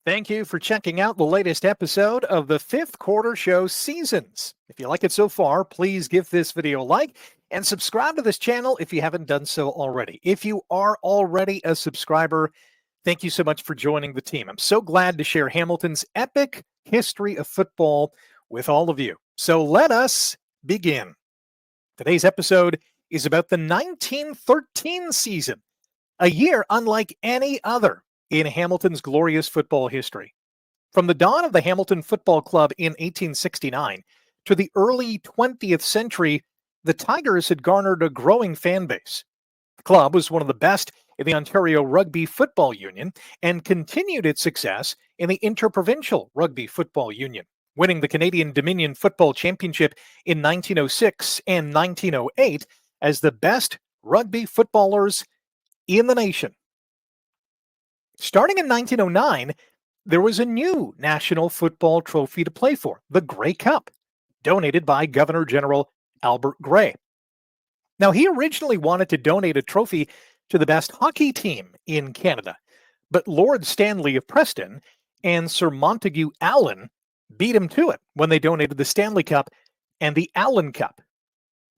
Thank you for checking out the latest episode of the Fifth Quarter Show Seasons. If you like it so far, please give this video a like and subscribe to this channel if you haven't done so already. If you are already a subscriber, thank you so much for joining the team. I'm so glad to share Hamilton's epic history of football with all of you. So let us begin. Today's episode is about the 1913 season, a year unlike any other in Hamilton's glorious football history. From the dawn of the Hamilton Football Club in 1869 to the early 20th century, the Tigers had garnered a growing fan base. The club was one of the best in the Ontario Rugby Football Union and continued its success in the Interprovincial Rugby Football Union, winning the Canadian Dominion Football Championship in 1906 and 1908 as the best rugby footballers in the nation. Starting in 1909, there was a new national football trophy to play for, the Grey Cup, donated by Governor General Albert Grey. Now, he originally wanted to donate a trophy to the best hockey team in Canada, but Lord Stanley of Preston and Sir Montague Allen beat him to it when they donated the Stanley Cup and the Allen Cup.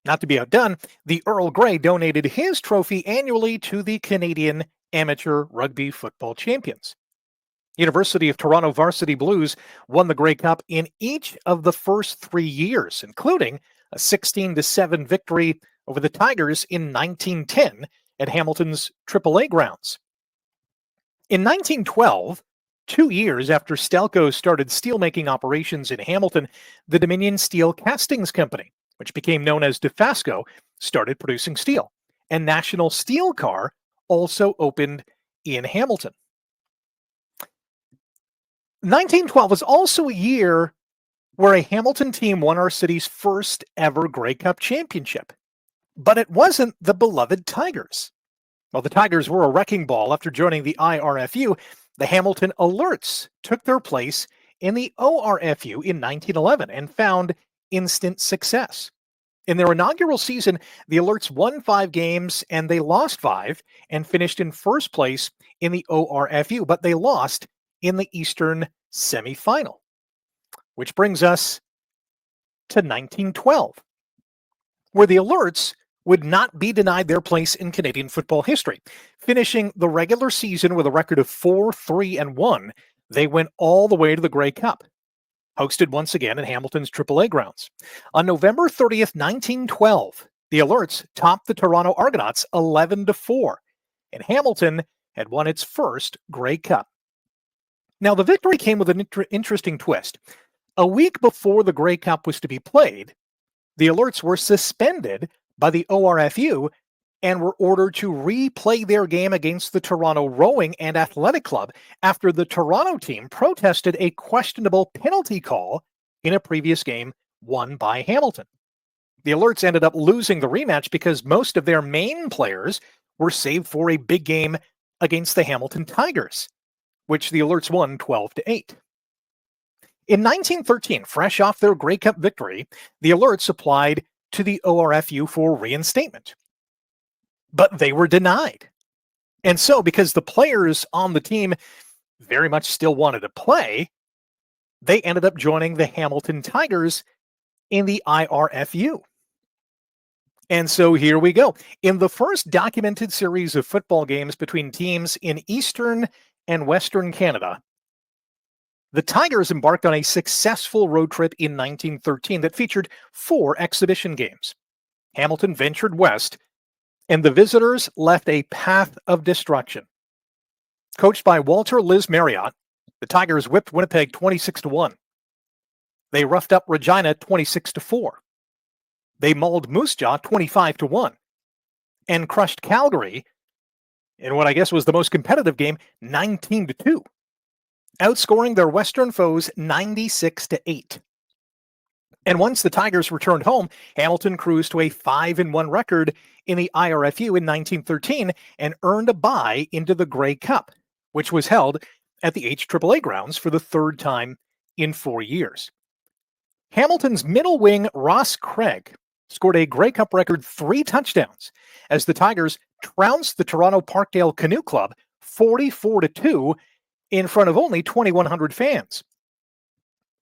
Not to be outdone, the Earl Grey donated his trophy annually to the Canadian Amateur Rugby Football Champions. University of Toronto Varsity Blues won the Grey Cup in each of the first 3 years, including a 16-7 victory over the Tigers in 1910 at Hamilton's AAA grounds. In 1912, 2 years after Stelco started steelmaking operations in Hamilton, the Dominion Steel Castings Company, which became known as DeFasco, started producing steel, and National Steel Car also opened in Hamilton. 1912 was also a year where a Hamilton team won our city's first ever Grey Cup championship. But it wasn't the beloved Tigers. While the Tigers were a wrecking ball after joining the IRFU, the Hamilton Alerts took their place in the ORFU in 1911 and found instant success. In their inaugural season, the Alerts won 5 games and they lost 5 and finished in first place in the ORFU, but they lost in the Eastern semifinal. Which brings us to 1912, where the Alerts would not be denied their place in Canadian football history. Finishing the regular season with a record of 4-3-1, they went all the way to the Grey Cup, hosted once again at Hamilton's AAA grounds. On November 30th, 1912, the Alerts topped the Toronto Argonauts 11-4, and Hamilton had won its first Grey Cup. Now, the victory came with an interesting twist. A week before the Grey Cup was to be played, the Alerts were suspended by the ORFU and were ordered to replay their game against the Toronto Rowing and Athletic Club after the Toronto team protested a questionable penalty call in a previous game won by Hamilton. The Alerts ended up losing the rematch because most of their main players were saved for a big game against the Hamilton Tigers, which the Alerts won 12-8. In 1913, fresh off their Grey Cup victory, the Alerts applied to the ORFU for reinstatement. But they were denied. And so, because the players on the team very much still wanted to play, they ended up joining the Hamilton Tigers in the IRFU. And so here we go. In the first documented series of football games between teams in Eastern and Western Canada, the Tigers embarked on a successful road trip in 1913 that featured 4 exhibition games. Hamilton ventured west, and the visitors left a path of destruction. Coached by Walter Liz Marriott, the Tigers whipped Winnipeg 26-1. They roughed up Regina 26-4. They mauled Moose Jaw 25-1 and crushed Calgary in what I guess was the most competitive game, 19-2, outscoring their Western foes 96-8. And once the Tigers returned home, Hamilton cruised to a 5-1 record in the IRFU in 1913 and earned a bye into the Grey Cup, which was held at the HAAA grounds for the 3rd time in 4 years. Hamilton's middle wing, Ross Craig, scored a Grey Cup record 3 touchdowns as the Tigers trounced the Toronto Parkdale Canoe Club 44-2 in front of only 2,100 fans.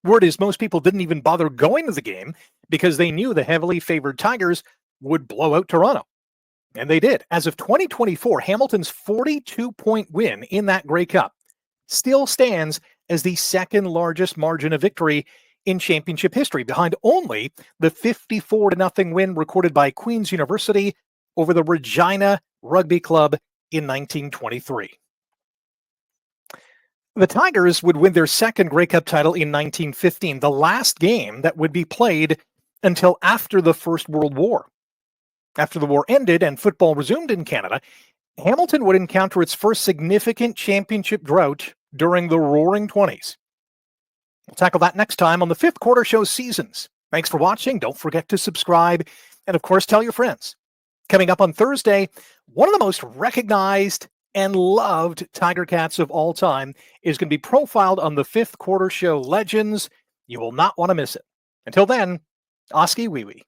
Word is most people didn't even bother going to the game because they knew the heavily favored Tigers would blow out Toronto. And they did. As of 2024, Hamilton's 42-point win in that Grey Cup still stands as the second largest margin of victory in championship history, behind only the 54-0 win recorded by Queen's University over the Regina Rugby Club in 1923. The Tigers would win their second Grey Cup title in 1915, the last game that would be played until after the First World War. After the war ended and football resumed in Canada, Hamilton would encounter its first significant championship drought during the Roaring 20s. We'll tackle that next time on the Fifth Quarter Show Seasons. Thanks for watching. Don't forget to subscribe. And of course, tell your friends. Coming up on Thursday, one of the most recognized and loved Tiger Cats of all time is going to be profiled on the Fifth Quarter Show Legends. You will not want to miss it. Until then, Oski Wee Wee.